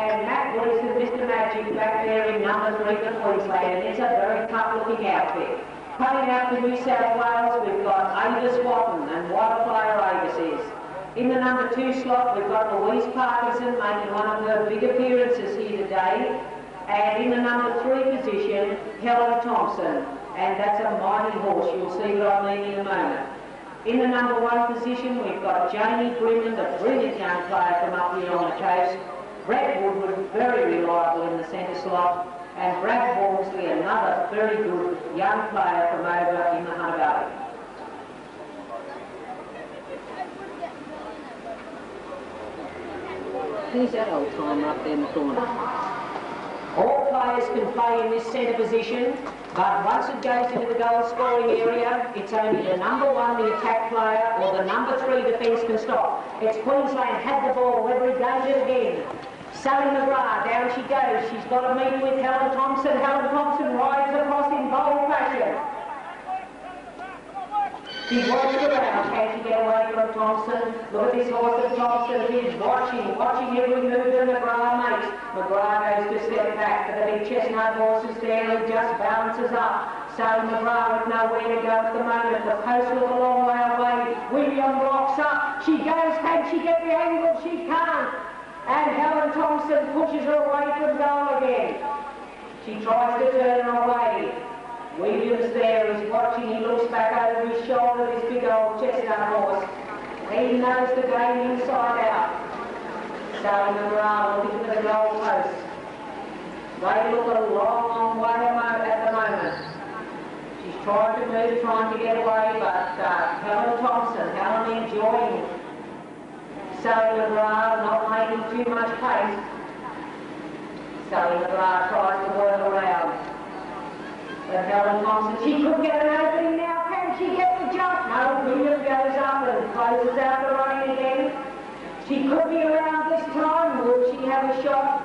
and Matt Willis and Mr. Magic back there in number 3 for Queensland. It's a very tough-looking outfit. Coming out to New South Wales, we've got Avis Watton, and what a player Avis is. In the number 2 slot, we've got Louise Parkinson making one of her big appearances here today. And in the number 3 position, Helen Thompson. And that's a mighty horse. You'll see what I mean in a moment. In the number 1 position, we've got Jamie Brimman, the brilliant young player from up here on the coast. Brad Woodward, very reliable in the centre slot. And Brad Walmsley, another very good young player from over in the Hunter Valley. Who's that old timer up there in the corner? All players can play in this centre position, but once it goes into the goal scoring area, it's only the number 1, the attack player, or the number 3 defence can stop. It's Queensland had the ball, whether he goes it again. Sally McGrath, down she goes. She's got a meeting with Helen Thompson. Helen Thompson rides across in bold fashion. She works around. Can she get away from Thompson? Look at this horse of Thompson. He's watching every move that McGrath makes. McGrath goes to step back, but the big chestnut horse is there who just balances up. Sally McGrath with nowhere to go at the moment. The post look a long way away. William blocks up. She goes. Can she get the angle? She can't. And Helen Thompson pushes her away from goal again. She tries to turn her away. Williams there is watching. He looks back over his shoulder, this big old chestnut horse. He knows the game inside out. Sally McGrath looking for the goal post. They look a long way at the moment. She's trying to move, trying to get away, but Helen Thompson, Helen enjoying Sally McGrath, not making too much pace. Sally McGrath tries to whirl around. But Helen Thompson, she could get an opening now. Can she get the jump? No, William goes up and closes out the running again. She could be around this time. Will she have a shot?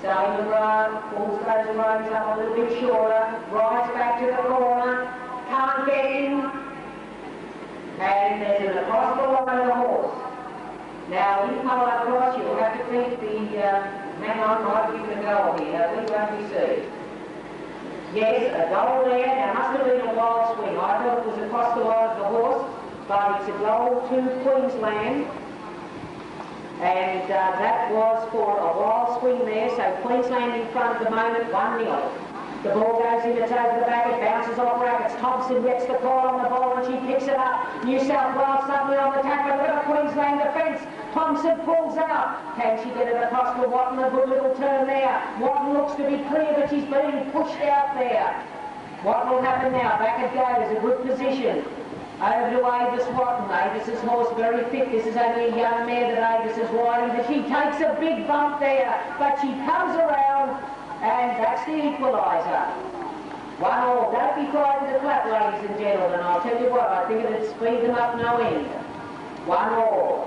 Sally McGrath pulls those runs up a little bit shorter, rides back to the corner, can't get in. And there's an across the line of the horse. Now, in colour across, you'll have to keep the hang on, might give it a go here. Which one do you see? Yes, a goal there. Now, must have been a wild swing. I thought it was across the line of the horse, but it's a goal to Queensland. And that was for a wild swing there. So Queensland in front at the moment, 1-0. The ball goes in, it's over the back, it bounces off rackets. Thompson gets the call on the ball and she picks it up. New South Wales suddenly on the tackle. Look at the Queensland defence. Thompson pulls out. Can she get it across to Watton? A good little turn there. Watton looks to be clear, but she's being pushed out there. What will happen now? Back it goes, a good position. Over to Avis Watton. Avis's horse very fit. This is only a young mare that Avis is riding, but she takes a big bump there. But she comes around. And that's the equaliser. 1-1. Don't be frightened to clap, ladies and gentlemen. I'll tell you what, I think it'd speed them up no end. 1-1.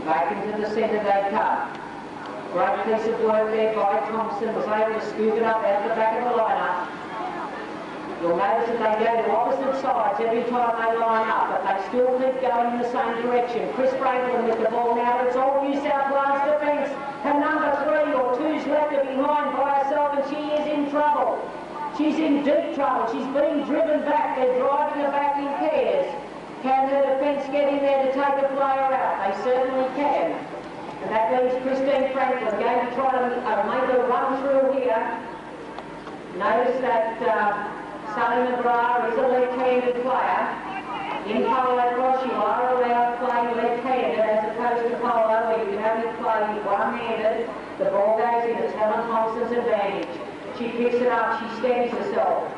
Back into the centre they come. Great piece of work there by Thompson. Was able to scoop it up out the back of the lineup. You'll notice that they go to opposite sides every time they line up, but they still keep going in the same direction. Chris Franklin with the ball now, but it's all New South Wales defence. Her number 3 or 2's left her behind by herself, and she is in trouble. She's in deep trouble. She's being driven back. They're driving her back in pairs. Can her defence get in there to take a player out? They certainly can. And that means Christine Franklin going to try to make a run through here. Notice that Sally McGrath is a left-handed player. In polo cross, you are allowed playing left-handed as opposed to polo where you can only play one-handed. The ball goes in. It's Helen Thompson's advantage. She picks it up. She steadies herself.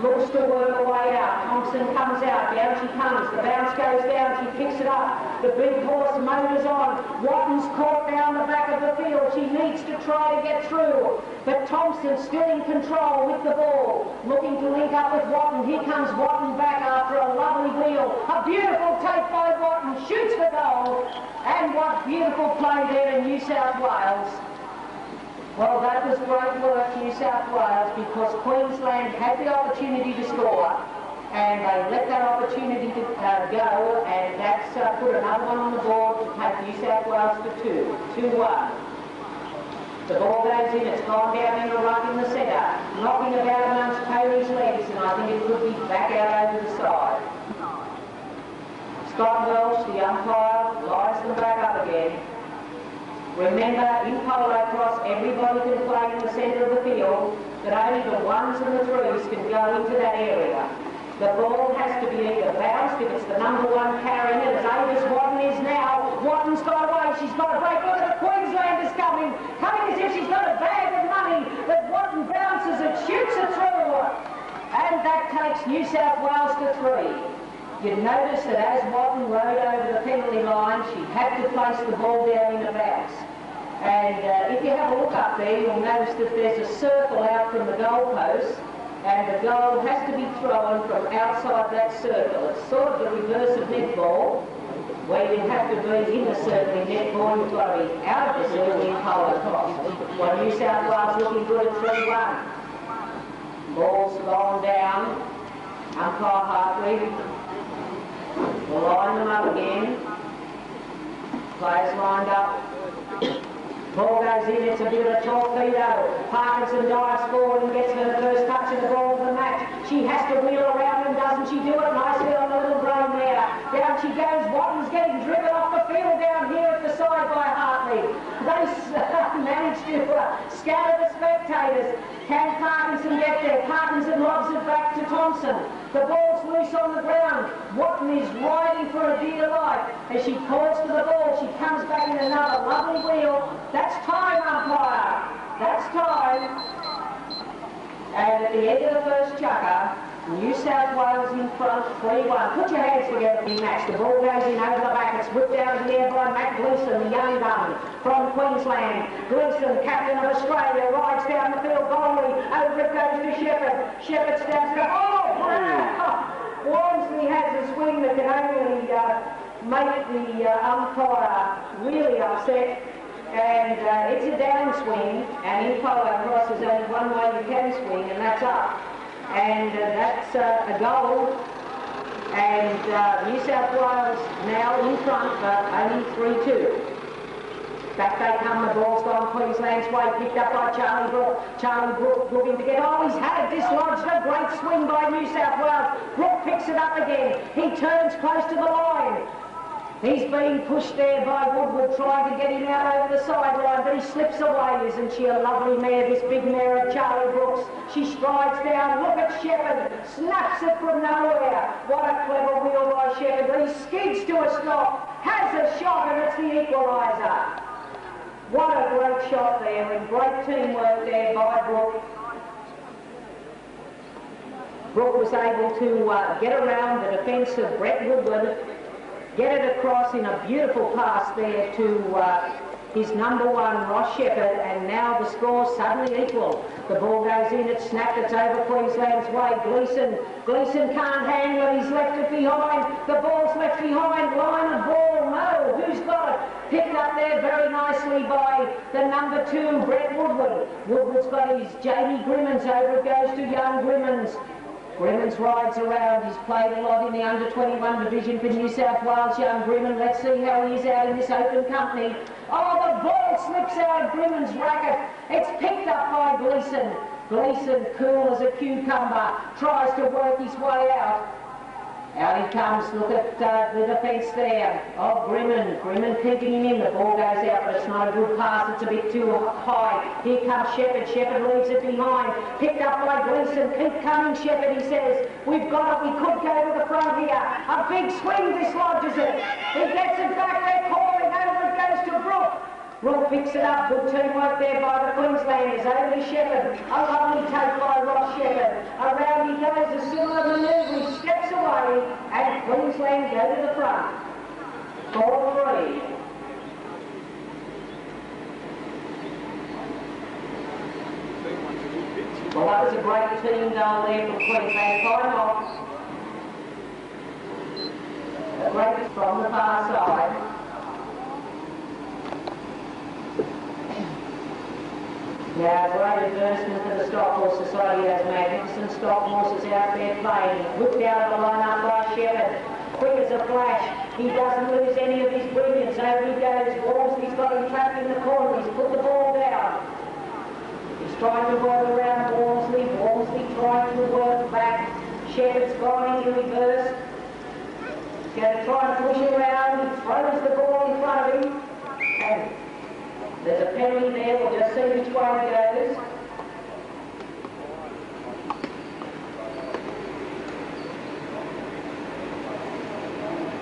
Looks to work her way out. Thompson comes out. Down she comes. The bounce goes down. She picks it up. The big horse motors on. Watton's caught down the back of the field. She needs to try to get through. But Thompson's still in control with the ball. Looking to link up with Watton. Here comes Watton back after a lovely wheel. A beautiful take by Watton. Shoots the goal. And what beautiful play there in New South Wales. Well, that was great work, New South Wales, because Queensland had the opportunity to score, and they let that opportunity to go, and that's put another one on the board to take New South Wales to 2-1. The ball goes in, it's gone down in a ruck in the centre, knocking about amongst Tony's legs, and I think it could be back out over the side. Scott Welsh, the umpire, lines them back up again. Remember, in polo cross, everybody can play in the centre of the field, but only the 1s and the 3s can go into that area. The ball has to be either bounced if it's the number 1 carrying it, as Avis Watton is now. Watton's got away, she's got a break. Look at the Queenslanders coming as if she's got a bag of money, but Watton bounces it, shoots it through, and that takes New South Wales to 3. You'd notice that as Watton rode over the penalty line, she had to place the ball down in a bounce. And if you have a look up there, you'll notice that there's a circle out from the goalpost, and the goal has to be thrown from outside that circle. It's sort of the reverse of netball, where you have to be in the circle in netball, you've got to be out of the circle in polo cross. Well, New South Wales looking good at 3-1. Ball's gone down. Umpire Hartley will line them up again. Players lined up. Ball goes in, it's a bit of a torpedo. Parkinson dives forward and gets her first touch of the ball of the match. She has to wheel around, and doesn't she do it nicely on the little brain there. Down she goes. Watton's getting driven off the field down here at the side by Hartley. They manage to scatter the spectators. Can Parkinson get there? Parkinson lobs it back to Thompson. The ball's loose on the ground. Watton is riding for a dear life. As she calls to the ball, she comes back in another lovely wheel. That's time, umpire. That's time. And at the end of the first chukker, New South Wales in front, 3-1. Put your hands together for the match. The ball goes in over the back. It's whipped out of the air by Matt Gleeson, the young gun from Queensland. Gleeson, captain of Australia, rides down the field boldly. Over it goes to Shepherd. Shepherd stands up. Oh, wow! Walmsley has a swing that can only make the umpire really upset. And it's a downswing, and in polo cross there's only one way you can swing, and that's up. And that's a goal, and New South Wales now in front, but only 3-2. Back they come, the ball's gone Queensland's way, picked up by Charlie Brook. Charlie Brook looking to get, oh, he's had it dislodged, a great swing by New South Wales. Brook picks it up again, he turns close to the line. He's being pushed there by Woodward, trying to get him out over the sideline, but he slips away. Isn't she a lovely mare, this big mare of Charlie Brooks? She strides down, look at Shepherd, snaps it from nowhere. What a clever wheel by Shepherd. He skids to a stop, has a shot, and it's the equaliser. What a great shot there, and great teamwork there by Brook. Brook was able to get around the defence of Brett Woodward, get it across in a beautiful pass there to his number 1, Ross Shepherd, and now the score's suddenly equal. The ball goes in, it's snapped, it's over Queensland's way. Gleeson can't handle it, he's left it behind. The ball's left behind, line of ball, no, who's got it? Picked up there very nicely by the number 2, Brett Woodward. Woodward's got his Jamie Grimmins, over it goes to young Grimmins. Grimmins rides around. He's played a lot in the under-21 division for New South Wales, young Grimmin. Let's see how he is out in this open company. Oh, the ball slips out of Grimmin's racket. It's picked up by Gleeson. Gleeson, cool as a cucumber, tries to work his way out. Out he comes, look at the defence there of Grimmin. Grimmin keeping him in, the ball goes out, but it's not a good pass, it's a bit too high. Here comes Shepherd, Shepherd leaves it behind. Picked up by Gleeson, keep coming Shepherd, he says. We've got it, we could go to the front here. A big swing dislodges it. He gets it back, they're calling, over it goes to Brook. Brook picks it up, good teamwork there by the Queenslanders, over to Shepherd. A lovely take by Ross Shepherd. Around he goes, a similar manoeuvre, he steps away, and Queensland go to the front. 4-3. Well, that was a great team down there from Queensland. Time off. A great from the far side. Now, great advertisement for the Stock Horse Society. Has magnificent stock horses out there playing. Whipped out of the line-up by Shepherd. Quick as a flash. He doesn't lose any of his brilliance. Over he goes. Walmsley's got him trapped in the corner. He's put the ball down. He's trying to work around Walmsley. Walmsley trying to work back. Shepherd's gone into reverse. He's going to try and push around. He throws the ball in front of him. And there's a penalty there. We'll just see which way it goes.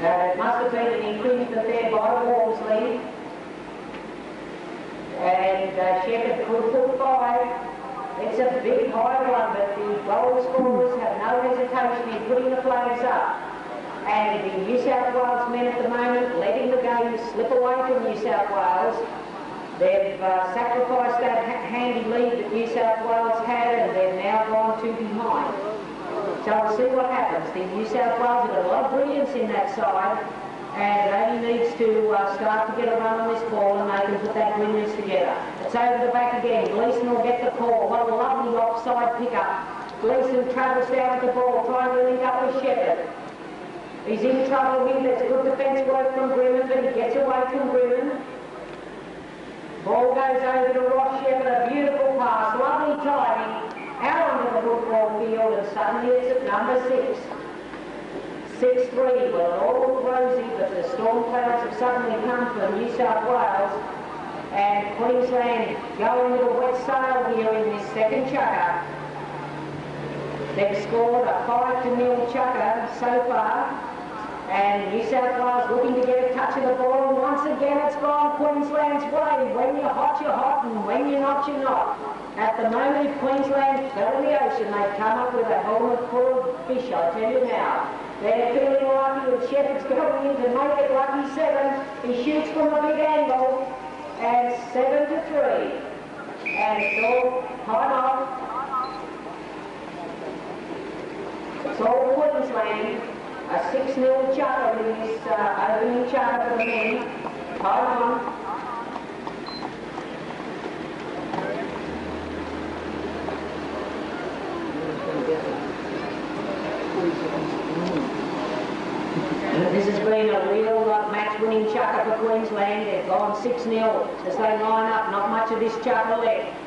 It must have been an infringement there by Walmsley. And Shepherd could put 5. It's a big high one, but the goal scorers have no hesitation in putting the flags up. And the New South Wales men at the moment letting the game slip away from New South Wales. They've sacrificed that handy lead that New South Wales had, and they've now gone 2 behind. So we'll see what happens. The New South Wales have got a lot of brilliance in that side, and it only needs to start to get a run on this ball, and they can put that brilliance together. It's over the back again. Gleeson will get the call. What a lovely offside pickup. Gleeson travels down with the ball, trying to link up with Shepherd. He's in trouble here. There's good defence work from Grimman, but he gets away from Grimman. Ball goes over to Ross Shepherd. A beautiful pass. Lovely timing. Out onto the football field, and suddenly it's at number 6. 6-3. Well, it all looked rosy, but the storm clouds have suddenly come for New South Wales, and Queensland going with a wet sail here in this second chukker. They've scored a 5-0 chukker so far, and New South Wales looking to get a touch of the ball, and once again it's gone Queensland's way. When you're hot, and when you're not, you're not. At the moment, if Queensland fell in the ocean, they'd come up with a helmet full of fish, I tell you now. They're feeling lucky with Shepherd's going in to make it lucky 7. He shoots from a big angle, and 7-3. And it's all time off. It's all Queensland. A 6-0 chukker in this opening chukker for the men. Time on. This has been a real match-winning chukker for Queensland. They've gone 6-0 as they line up. Not much of this chukker left.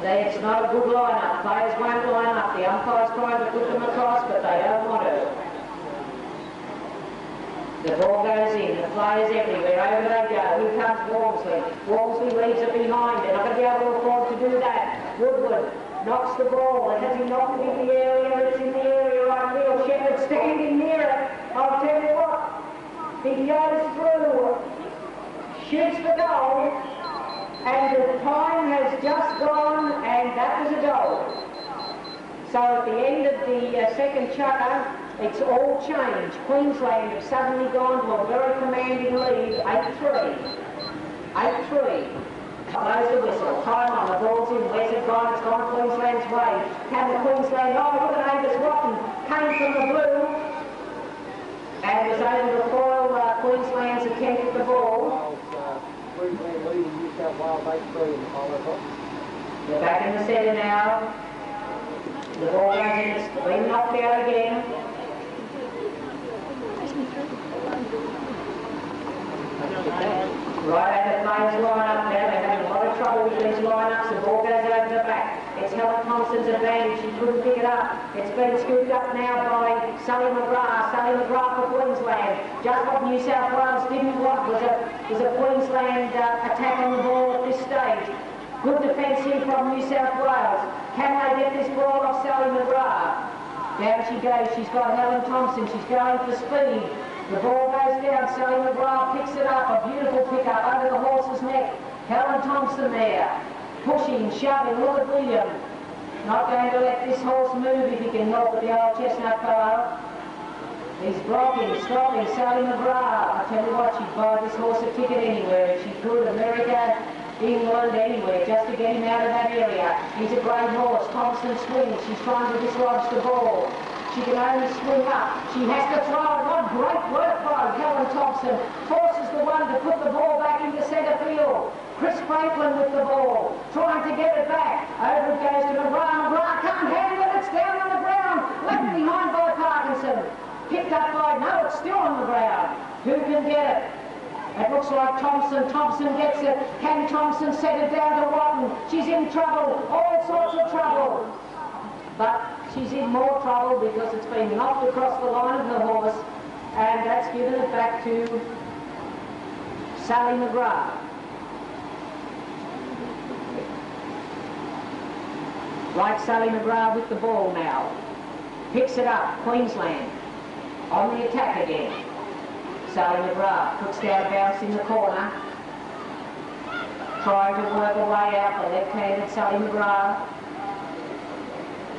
It's not a good line-up. Players won't line up. The umpire's trying to put them across, but they don't want to. The ball goes in. The players everywhere. Over they go. Here comes Walmsley. Walmsley leaves it behind. They're not going to be able to afford to do that. Woodward knocks the ball. And as he knocks it in the area, it's in the area right field. Shepherd standing near it. I'll tell you what. He goes through. Shoots for goal. And the time has just gone, and that was a goal. So at the end of the second chukker, it's all changed. Queensland have suddenly gone to a very commanding lead, 8-3. 8-3. Blows the whistle. Time on. The ball's in. Where's it gone? It's gone Queensland's way. Can the Queensland... Oh, look at Angus Rotten. Came from the blue and was able to foil Queensland's attempt at the ball. Queensland leading New South Wales 8-3 in the final. They're back in the centre now. The ball goes in, it's been knocked out again. Right at the players line up now. They're having a lot of trouble with these line-ups. The ball goes over the back. It's Helen Thompson's advantage. She couldn't pick it up. It's been scooped up now by Sally McGrath. Sally McGrath for Queensland. Just what New South Wales didn't want was a Queensland attack on the ball at this stage. Good defence here from New South Wales. Can they get this ball off Sally McGrath? Down she goes. She's got Helen Thompson. She's going for speed. The ball goes down. Sally McGrath picks it up. A beautiful pick-up under the horse's neck. Helen Thompson there. Pushing, shoving. Look at William. Not going to let this horse move if he can help it, the old chestnut fellow. He's blocking, stopping Sally McGrath. I tell you what, she'd buy this horse a ticket anywhere if she could. America, England, anywhere, just to get him out of that area. He's a great horse. Thompson swings. She's trying to dislodge the ball. She can only swing up. She has to throw it. What great work by Helen Thompson. Forces the one to put the ball back into centre field. Chris Franklin with the ball, trying to get it back. Over it goes to McGrath. McGrath can't handle it. It's down on the ground. Left behind by Parkinson. Picked up by, no, it's still on the ground. Who can get it? It looks like Thompson. Thompson gets it. Can Thompson set it down to Watton? She's in trouble, all sorts of trouble. But she's in more trouble because it's been knocked across the line of her horse, and that's given it back to Sally McGrath. Right, Sally McGrath with the ball now. Picks it up, Queensland. On the attack again. Sally McGrath puts down a bounce in the corner. Trying to work her way out, the left-handed Sally McGrath.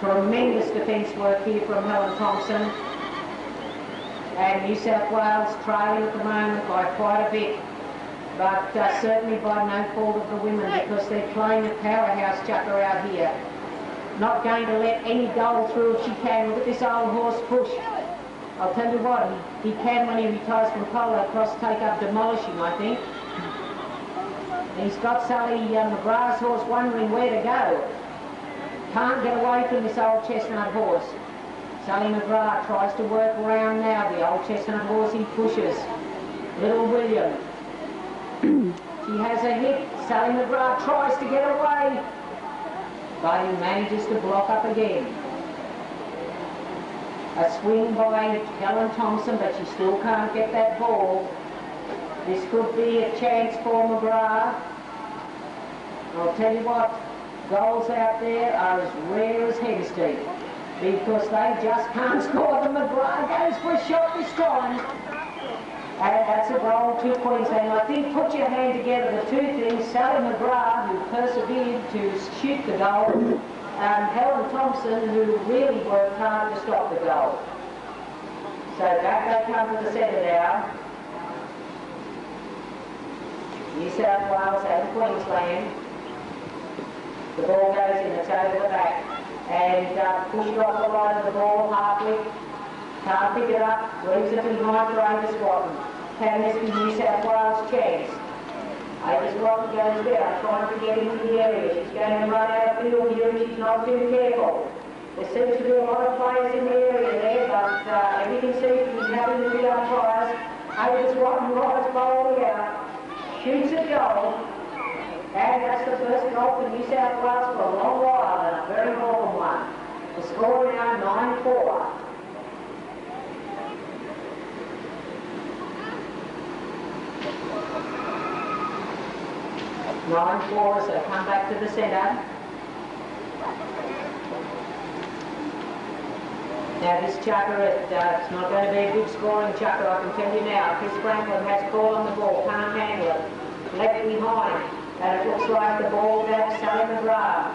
Tremendous defence work here from Helen Thompson. And New South Wales trailing at the moment by quite a bit. But certainly by no fault of the women, because they're playing a powerhouse chucker out here. Not going to let any goal through if she can. Look at this old horse push. I'll tell you what, he can when he retires from polo cross take up demolishing, I think. He's got Sally McGrath's horse wondering where to go. Can't get away from this old chestnut horse. Sally McGrath tries to work around now. The old chestnut horse, he pushes. Little William. She has a hit. Sally McGrath tries to get away, but he manages to block up again. A swing by Helen Thompson, but she still can't get that ball. This could be a chance for McGrath. I'll tell you what, goals out there are as rare as hen's teeth, because they just can't score. The McGrath goes for a shot this time. And that's a goal to Queensland. I think, put your hand together, the two things, Sally McGrath, who persevered to shoot the goal, and Helen Thompson, who really worked hard to stop the goal. So back they come to the centre now. New South Wales and Queensland. The ball goes in, it's over the back. And pushed off the line of the ball, Hartley. Can't pick it up, leaves it behind for Avis Watton. Can this be New South Wales' chance? Avis Watton goes down, trying to get into the area. She's going to run out of field here and she's not too careful. There seems to be a lot of players in the area there, but everything seems to be happening to the umpires. Avis Watton rides bowling out, shoots a goal, and that's the first goal for New South Wales for a long while, and a very important one. The score now 9-4. 9-4 as they come back to the centre. Now this chucker, it's not going to be a good scoring chucker, I can tell you now. Chris Franklin has call on the ball, can't handle it. Left behind, and it looks like the ball goes to Sally McGrath.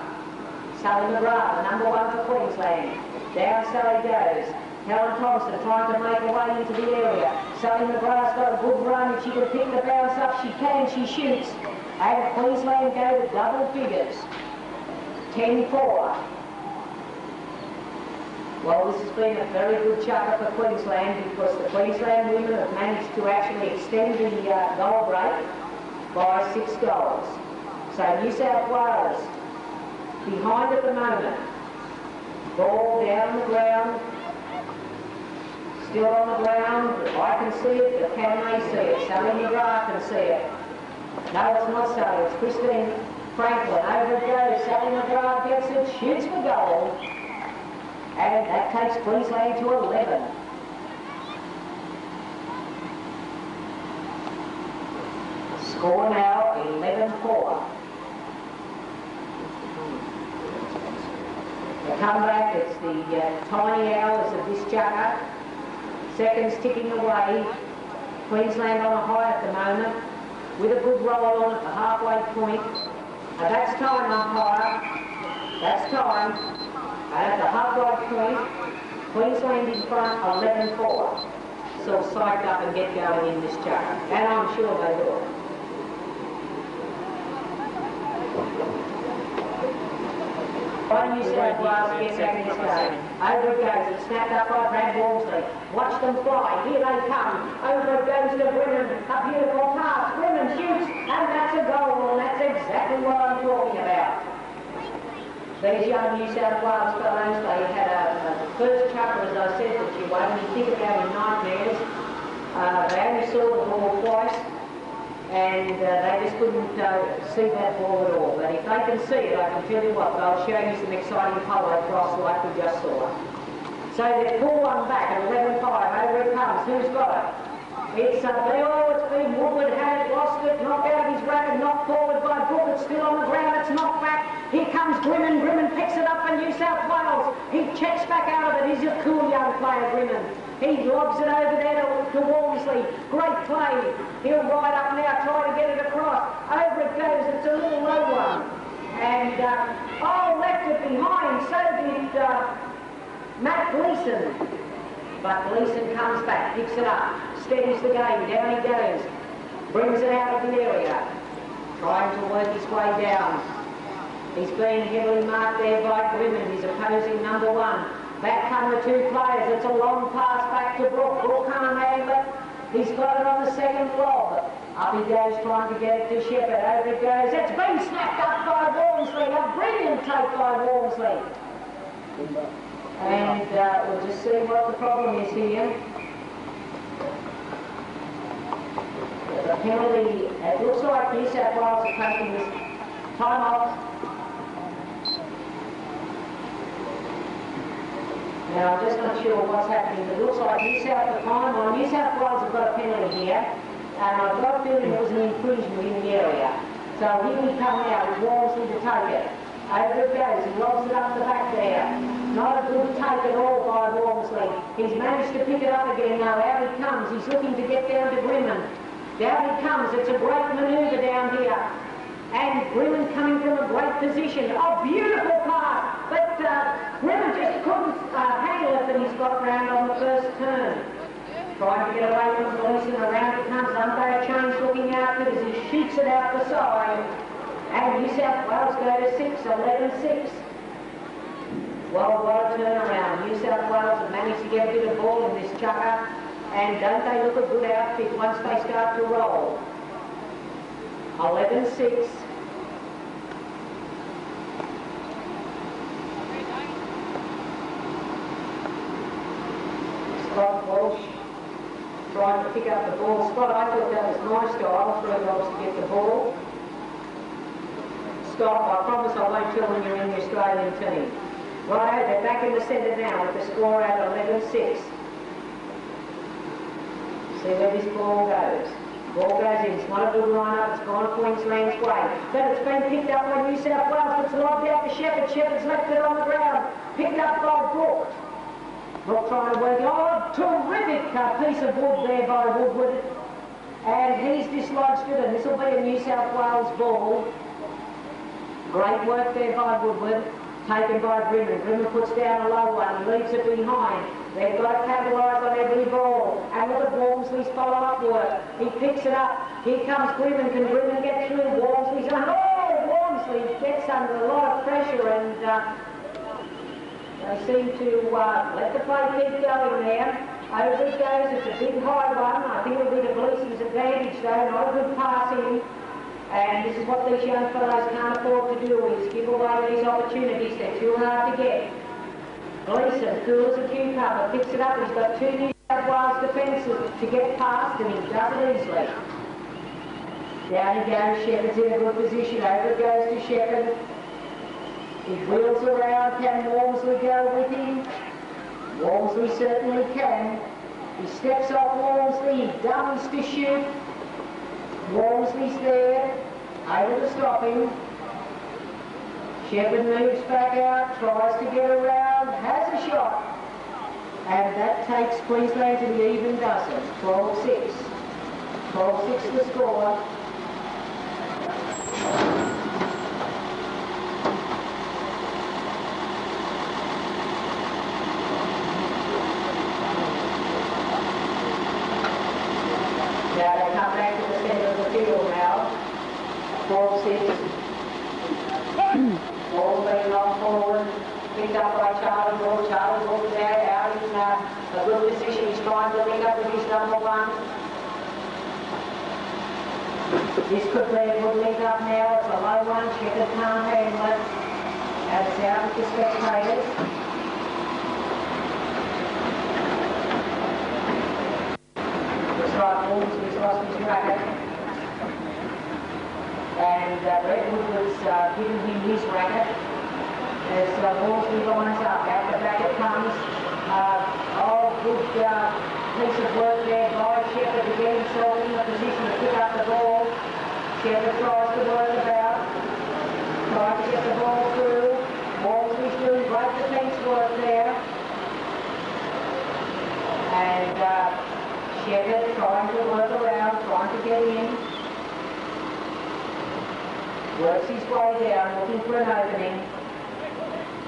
Sally McGrath, the number one for Queensland. Down Sally goes. Helen Thompson trying to make her way into the area. Sally McGrath's got a good run. If she can pick the bounce up, she can. She shoots. And Queensland go to double figures. 10-4. Well, this has been a very good chucker for Queensland, because the Queensland women have managed to actually extend the goal break by 6 goals. So New South Wales behind at the moment. Ball down the ground. Still on the ground. I can see it, but can they see it? Sally McGrath can see it. No, it's not Sally, it's Christine Franklin. Over it goes. Sally McGrath gets it, shoots for goal. And that takes Queensland to 11. Score now 11-4. The comeback, it's the tiny hours of this chucker. Seconds ticking away. Queensland on a high at the moment, with a good roll on at the halfway point. And that's time, umpire. That's time. And at the halfway point, Queensland in front 11-4. So psyched up and get going in this chucker. And I'm sure they will. One New South Wales gets back in this game. Over it goes. It's snapped up by Brad Walmsley. Watch them fly. Here they come. Over it goes to Brennan. A beautiful pass. Brennan shoots. And that's a goal. And that's exactly what I'm talking about. These young New South Wales fellows, they had a first chapter, as I said, that you won't only think about in nightmares. They only saw the ball twice, and they just couldn't see that ball at all. But if they can see it, I can tell you what, they'll show you some exciting polo cross like we just saw. So they pull one back at 11-5, over it comes. Who's got it? It's been Woodward, had it, lost it, knocked out of his racket, knocked forward by Brook. It's still on the ground, it's knocked back. Here comes Grimman. Grimman picks it up for New South Wales. He checks back out of it. He's a cool young player, Grimman. He lobs it over there to Walmsley. Great play. He'll ride up now, try to get it across. Over it goes. It's a little low one. And, left it behind. So did Matt Gleeson. But Gleeson comes back, picks it up, steadies the game, down he goes, brings it out of the area, trying to work his way down. He's being heavily marked there by Grimman, his opposing number one. Back come the two players, it's a long pass back to Brook. Brook can't handle it. He's got it on the second lob. Up he goes trying to get it to Shepherd, over it goes. It's been snapped up by Walmsley, a brilliant take by Walmsley. And we'll just see what the problem is here. The penalty, it looks like New South Wales are taking this time off. Now, I'm just not sure what's happening. It looks like New South Wales have got a penalty here. And I've got a feeling it was an infringement in the area. So here we come now with Walmsley to take it. Over it goes, he lobs it up the back there. Not a good take at all by Walmsley. He's managed to pick it up again now. Out he comes. He's looking to get down to Grimman. Down he comes. It's a great manoeuvre down here. And Grimman coming from a great position. Oh, beautiful pass. But Grimman just couldn't handle it, and he's got round on the first turn. Trying to get away from Gleeson. Around it comes. Umpire Change looking out as he shoots it out the side. And New South Wales go to 6, 11-6. Well, what a turnaround. New South Wales have managed to get a bit of ball in this chucker, and don't they look a good outfit once they start to roll. 11-6. Scott Walsh trying to pick up the ball. Scott, I thought that was my style, 3 lobs to get the ball. Scott, I promise I won't tell when you're in the Australian team. Righto, they're back in the centre now with the score at 11-6. See where this ball goes. Ball goes in. It's not a good line-up. It's gone Queensland's way. But it's been picked up by New South Wales. It's lobbed out to Shepherd. Shepherd's left it on the ground. Picked up by Brook. Brook trying to work it. Oh, terrific piece of wood there by Woodward. And he's dislodged it, and this will be a New South Wales ball. Great work there by Woodward. Taken by Grimman. Grimman puts down a low one. He leaves it behind. They've got to capitalise on every ball. And look at Walmsley's follow-up work. He picks it up. Here comes Grimman. Can Grimman get through? Walmsley's under. Oh, Walmsley gets under a lot of pressure, and they seem to let the play keep going there. Over it goes. It's a big high one. I think it'll be to Gleeson's advantage, though. Not a good pass in. And this is what these young fellows can't afford to do, is give away these opportunities. They're too hard to get. Gleeson, cool as a cucumber, picks it up. He's got 2 New South Wales defences to get past, and he does it easily. Down he goes. Shepherd's in a good position. Over it goes to Shepherd. He wheels around. Can Walmsley go with him? Walmsley certainly can. He steps off Walmsley. He doubles to shoot. Walmsley's there, able to stop him. Shepherd moves back out, tries to get around, has a shot. And that takes Queensland to the even dozen. 12-6. 12-6 the score. Now they come back to the centre of the field now. 12-6. Ball being knocked forward, picked up by Charlie Ball. Charlie Ball is out in a good position. He's trying to link up with his number one. This could be a good link up now. It's a low one. Shepherd can't handle it. That's out with the spectators. Looks like Wolseley's lost his racket. And Redwood was giving him his racket. As Wolseley lines up, out the back it comes. Good piece of work there by Shepherd to get himself in the position to pick up the ball. Shepherd tries to work about, tries to get the ball through. Wolseley's doing great defence work there. And Shepherd trying to work around, trying to get in. Works his way down, looking for an opening.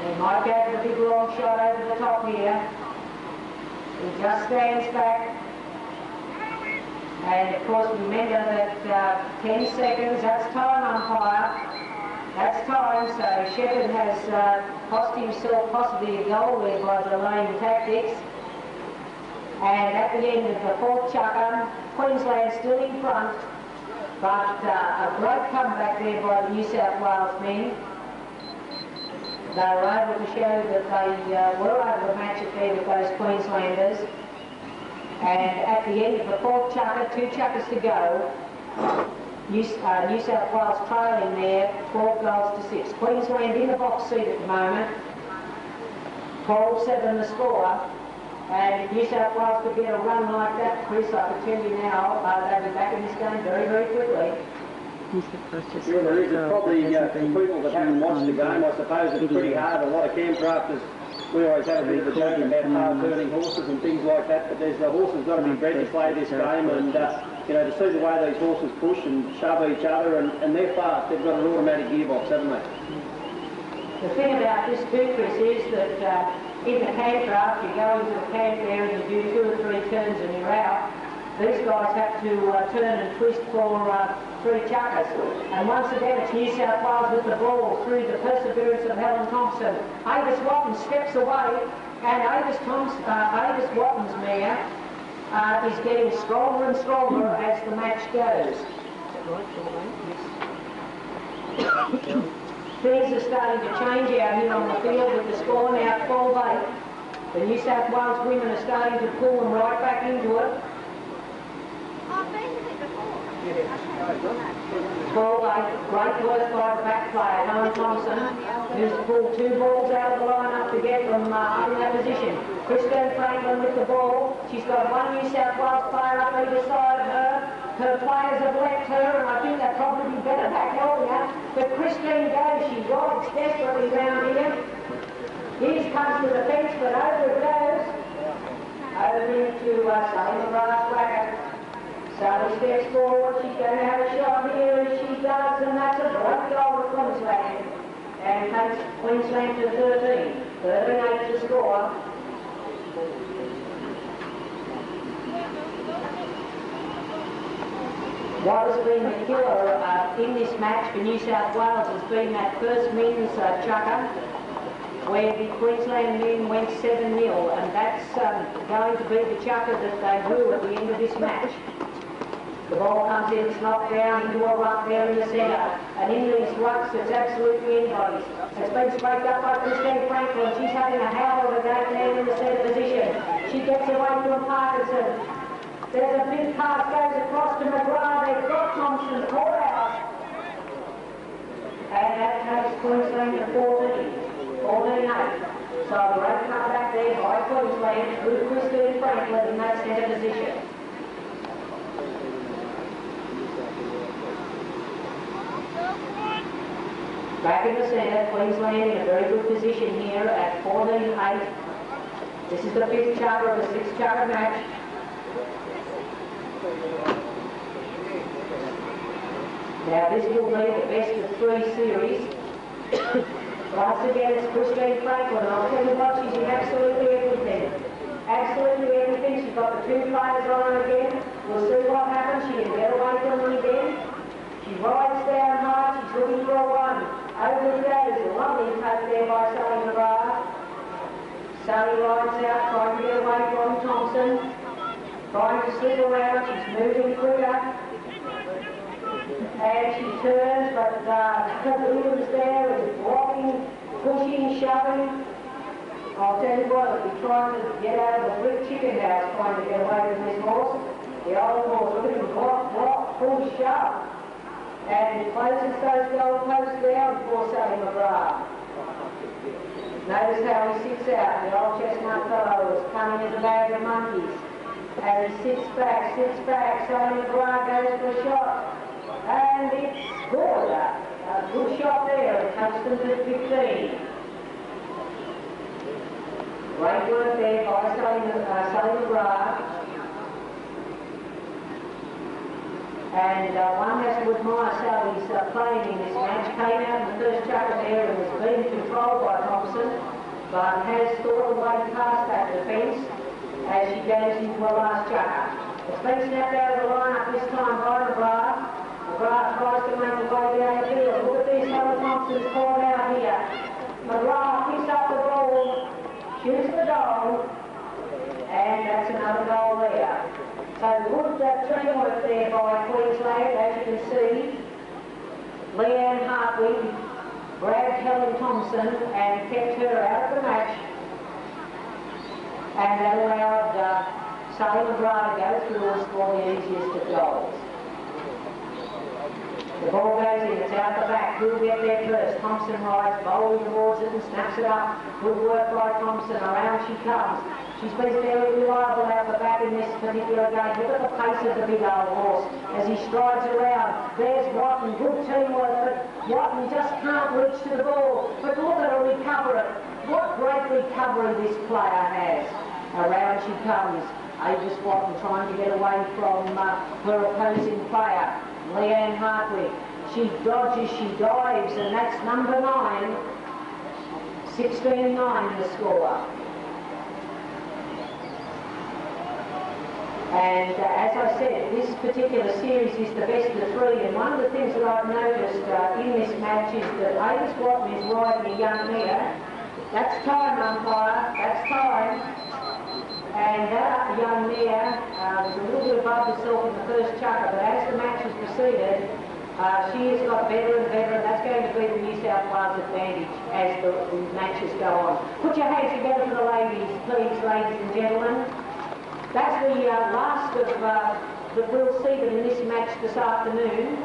He might go for a big long shot over the top here. He just stands back. And of course remember that 10 seconds, that's time umpire. That's time, so Shepherd has cost himself possibly a goal there by delaying tactics. And at the end of the fourth chukker, Queensland still in front, but a great comeback there by the New South Wales men. They were able to show that they were able to match it there with those Queenslanders. And at the end of the fourth chukker, 2 chukkers to go, New South Wales trailing there, 12 goals to 6. Queensland in the box seat at the moment, 12-7 the score. And if New South Wales could get a run like that, Chris, I can tell you now, they'll be back in this game very, very quickly. Yeah, there is probably people that haven't watched the game. I suppose it's pretty hard. A lot of camp drafters, we always have a bit of a joke about hard-turning horses and things like that, but there's the horses got to be bred to play this game, and you know, to see the way these horses push and shove each other, and they're fast. They've got an automatic gearbox, haven't they? The thing about this too, Chris, is that in the camp draft, you go into the camp there and you do 2 or 3 turns and you're out. These guys have to turn and twist for 3 chukkers. And once again, it's New South Wales with the ball through the perseverance of Helen Thompson. Avis Watton steps away, and Avis Watton's mare is getting stronger and stronger as the match goes. Things are starting to change out here on the field with the score now 12-8. The New South Wales women are starting to pull them right back into it. 12-8, great work by the back player, Helen Thompson, who's pulled 2 balls out of the line-up to get them up in that position. Christine Franklin with the ball. She's got 1 New South Wales player up either side of her. Her players have left her, and I think they'd probably be better back helping her. But Christine goes, she rides desperately round here. Here comes to the fence, but over it goes. Over into Sally McGrath's racket. Sally steps forward, she's going to have a shot here, and she does, and that's a great goal for Queensland. And takes Queensland to 13. 13-8 to score. What has been the killer in this match for New South Wales has been that first men's chukker, where the Queensland men went 7-0, and that's going to be the chukker that they drew at the end of this match. The ball comes in, it's knocked down into a ruck there in the centre, and in these rucks it's absolutely anybody's. It's been scraped up by Christine Franklin. She's having a hell of a game there in the centre position. She gets away from Parkinson. There's a big pass goes across to McGrath. They've got Thompson caught out. And that takes Queensland to 14-8. So a great comeback there by Queensland through Christine Franklin in that centre position. Back in the centre, Queensland in a very good position here at 14-8. This is the 5th chukker of a 6 chukker match. Now this will be the best of 3 series. Once again, it's Christine Franklin. I'll tell you what, she's in absolutely everything. Absolutely everything. She's got the 2 players on her again. We'll see what happens. She can get away from them again. She rides down hard. She's looking for a 1. Over the goes. A lovely cut there by Sally McGrath. Sally rides out, trying to get away from Thompson. Trying to slip around. She's moving quicker. And she turns, but Williams there is blocking pushing, shoving. I'll tell you what, if you're trying to get out of the brick chicken house trying to get away from this horse, the old horse, look at him, block, push, shove. And he closes those gold posts down before Sally McGrath. Notice how he sits out. The old chestnut fellow is coming as a bag of monkeys. And he sits back, Sally McGrath goes for a shot. And it's good. A good shot there. It comes to 15. Great work there by Sally McGrath. And one has to admire Sally's playing in this match. Came out in the first chucker there and was being controlled by Thompson, but has thought of a way past that defence as she goes into her last chucker. It's been snapped out of the line-up this time by McGrath. McGrath tries to make the way down the field. Look at this, how Thompson's called out here. McGrath picks up the ball, shoots the goal, and that's another goal there. So good teamwork there by Queensland, as you can see. Leanne Hartwig grabbed Helen Thompson and kept her out of the match. And that allowed Sally McGrath to go through and score the easiest of goals. The ball goes in, it's out the back. Who'll get there first? Thompson rides, bowling towards it and snaps it up. Good work by Thompson, around she comes. She's been fairly reliable out the back in this particular game. Look at the pace of the big old horse as he strides around. There's Watton, good teamwork, but Watton just can't reach to the ball. But look at her recover it. What great recovery this player has. Around she comes. Aegis Watton trying to get away from her opposing player, Leanne Hartwig. She dodges, she dives, and that's number 9. 16-9 the score. And as I said, this particular series is the best of 3, and one of the things that I've noticed in this match is that Aegis Watton is riding a young mare. That's time, umpire, that's time. And that young mare was a little bit above herself in the first chucker, but as the match has proceeded, she has got better and better, and that's going to be the New South Wales advantage as the matches go on. Put your hands together for the ladies, please, ladies and gentlemen. That's the last of that we'll see them in this match this afternoon.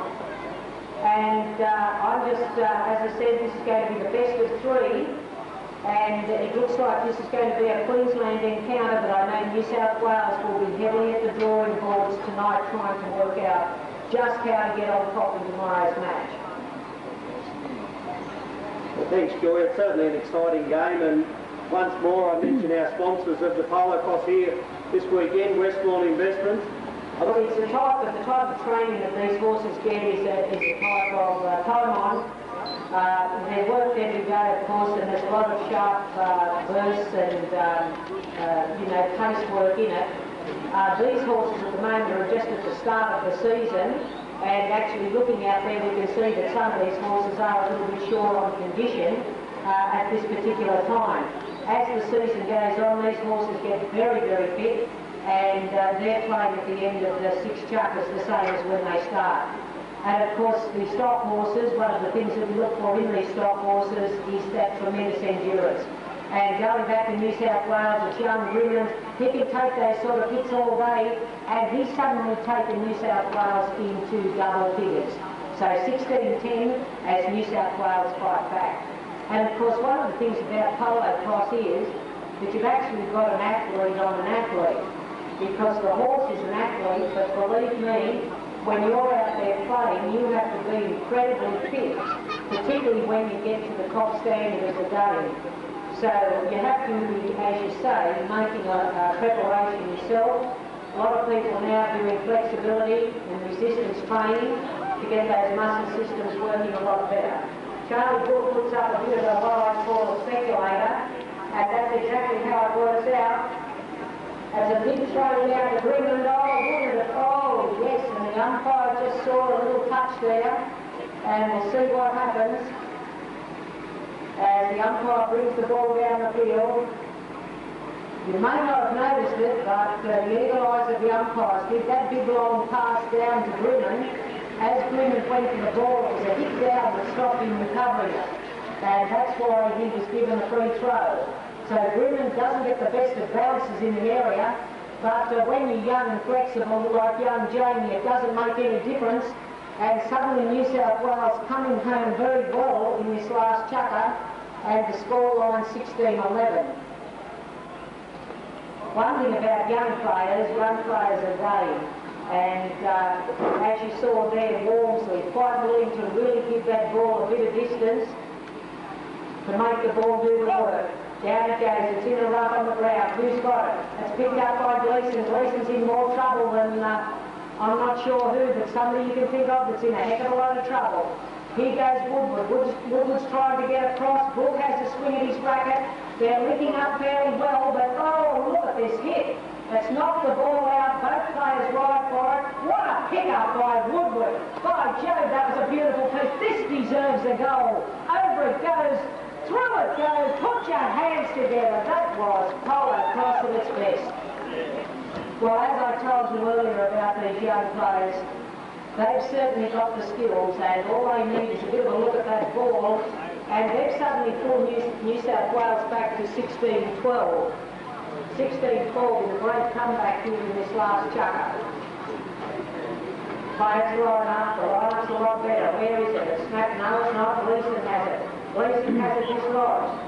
And I'm just, as I said, this is going to be the best of 3. And it looks like this is going to be a Queensland encounter, but I know New South Wales will be heavily at the drawing boards tonight trying to work out just how to get on top in tomorrow's match. Well, thanks, Joy. It's certainly an exciting game, and once more I mention our sponsors of the polo cross here this weekend, Westlawn Investments. Look, it's the type of training that these horses get is a type of time-on. They're worked every day, of course, and there's a lot of sharp bursts and pace work in it. These horses at the moment are just at the start of the season, and actually looking out there we can see that some of these horses are a little bit short on condition at this particular time. As the season goes on, these horses get very, very fit, and they're playing at the end of the 6 chuckers the same as when they start. And of course, the stock horses, one of the things that we look for in these stock horses is that tremendous endurance. And going back in New South Wales, it's young Brilliant, he can take those sort of hits all day, and he's suddenly taken New South Wales into double figures. So 16-10 as New South Wales fight back. And of course, one of the things about polo cross is that you've actually got an athlete on an athlete, because the horse is an athlete, but believe me, when you're out there playing, you have to be incredibly fit, particularly when you get to the top standard of the game. So you have to be, as you say, making a preparation yourself. A lot of people now doing flexibility and resistance training to get those muscle systems working a lot better. Charlie Brook puts up a bit of a what I call a speculator, and that's exactly how it works out. As a big throw down to Greenland, oh yes, and the umpire just saw a little touch there, and we'll see what happens as the umpire brings the ball down the field. You may not have noticed it, but the eagle eyes of the umpires did that big long pass down to Greenland. As Greenland went for the ball, it was a hit down that stopped him recovering it. and that's why he was given a free throw. So Grimman doesn't get the best of bounces in the area, but when you're young and flexible like young Jamie, it doesn't make any difference. And suddenly New South Wales coming home very well in this last chukker, and the scoreline 16-11. One thing about young players are game. And as you saw there, Walmsley quite willing to really give that ball a bit of distance to make the ball do the work. Down it goes, it's in a rub on the ground. Who's got it? It's picked up by Gleeson. Gleeson's in more trouble than I'm not sure who, but somebody you can think of that's in a heck of a lot of trouble. Here goes Woodward. Woodward's trying to get across. Brook has a swing at his racket. They're licking up fairly well, but oh, look at this hit. It's knocked the ball out. Both players ride for it. What a pick-up by Woodward. By Jove, that was a beautiful piece. This deserves a goal. Over it goes. Through it goes. Put your hands together. That was polo cross at its best. Well, as I told you earlier about these young players, they've certainly got the skills, and all they need is a bit of a look at that ball, and they've suddenly pulled New South Wales back to 16-12. 16-12 in a great comeback here in this last chukker. Players line after, line's a lot better. Where is it? It's snap. No, it's not. Gleeson has it. Gleeson has it dislodged.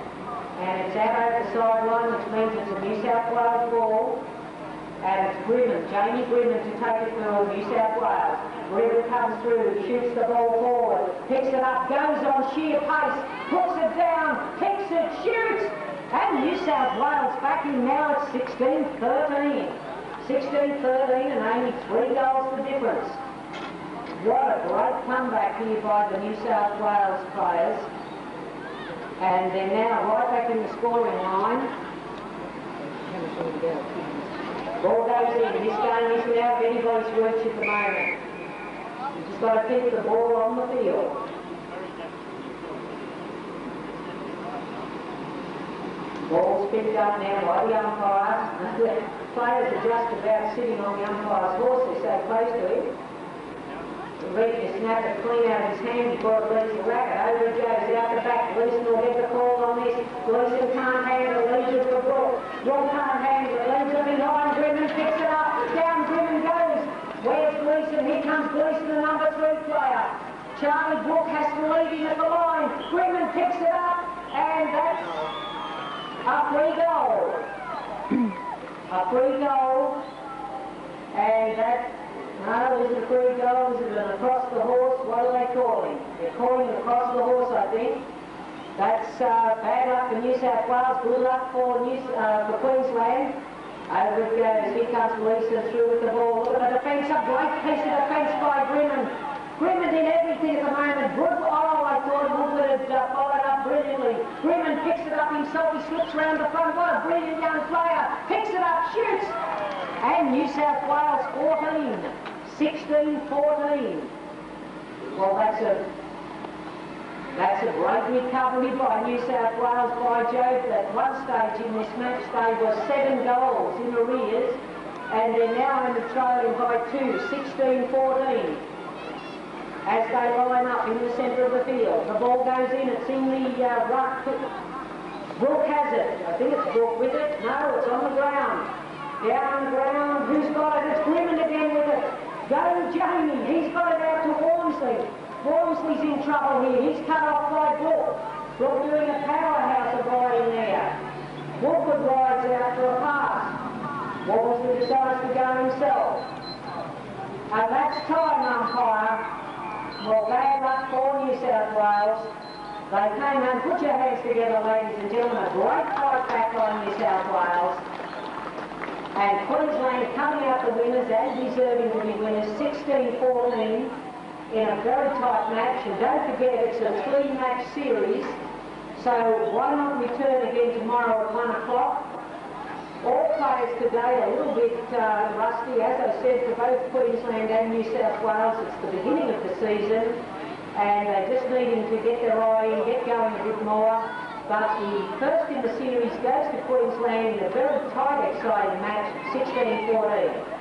And it's out over the sideline, which means it's a New South Wales ball. And it's Grimman, Jamie Grimman, to take it for New South Wales. Grimman comes through, shoots the ball forward, picks it up, goes on sheer pace, puts it down, picks it, shoots, and New South Wales back in now at 16-13. 16-13 and only 3 goals the difference. What a great comeback here by the New South Wales players. And they're now right back in the scoring line. Ball goes in. This game isn't out of anybody's reach at the moment. You just got to keep the ball on the field. Ball's picked up now by the umpire. The players are just about sitting on the umpire's horse. They're so close to him. The referee snapped it clean out of his hand before it leaves the racket. Over it goes out the back. Gleeson will get the call on this. Gleeson can't handle it. Leaves it for Brook. Brook can't handle it. Leaves it behind. Grimman picks it up. Down Grimman goes. Where's Gleeson? Here comes Gleeson, the number 3 player. Charlie Brook has to lead him at the line. Grimman picks it up. And that's a free goal. A free goal. And that... No, is it a free goal? Is it an across the horse? What are they calling? They're calling it across the horse, I think. That's bad luck for New South Wales, good luck for Queensland. Over it goes. Here comes Gleeson through with the ball. Look at the defence, a great piece of defence by Grimman. Grimman did everything at the moment. I thought Woodward had followed up brilliantly. Grimman picks it up himself. He slips around the front. What a brilliant young player. Picks it up, shoots. And New South Wales 14. 16-14. Well, that's a great recovery by New South Wales. By Jove, at one stage in this match they were 7 goals in arrears, and they're now in the trailing by 2, 16-14. As they line up in the centre of the field, the ball goes in. It's in the ruck. Brook has it. I think it's Brook with it. No, it's on the ground. Down the ground. Who's got it? It's Grimman again with it. Go Jamie, he's got it out to Walmsley. Walmsley's in trouble here. He's cut off by Brook. Brook doing a powerhouse of riding there. Woodward rides out for a pass. Walmsley decides to go himself. And that's time, umpire. Well, bad luck for New South Wales. They came home. Put your hands together, ladies and gentlemen. A great fight back on New South Wales. And Queensland coming out the winners, as deserving to be winners, 16-14 in a very tight match. And don't forget, it's a 3-match series, so why not return again tomorrow at 1 o'clock? All players today are a little bit rusty, as I said, for both Queensland and New South Wales. It's the beginning of the season, and they're just needing to get their eye in, get going a bit more. But the first in the series goes to Queensland in a very tight, exciting match, 16-14.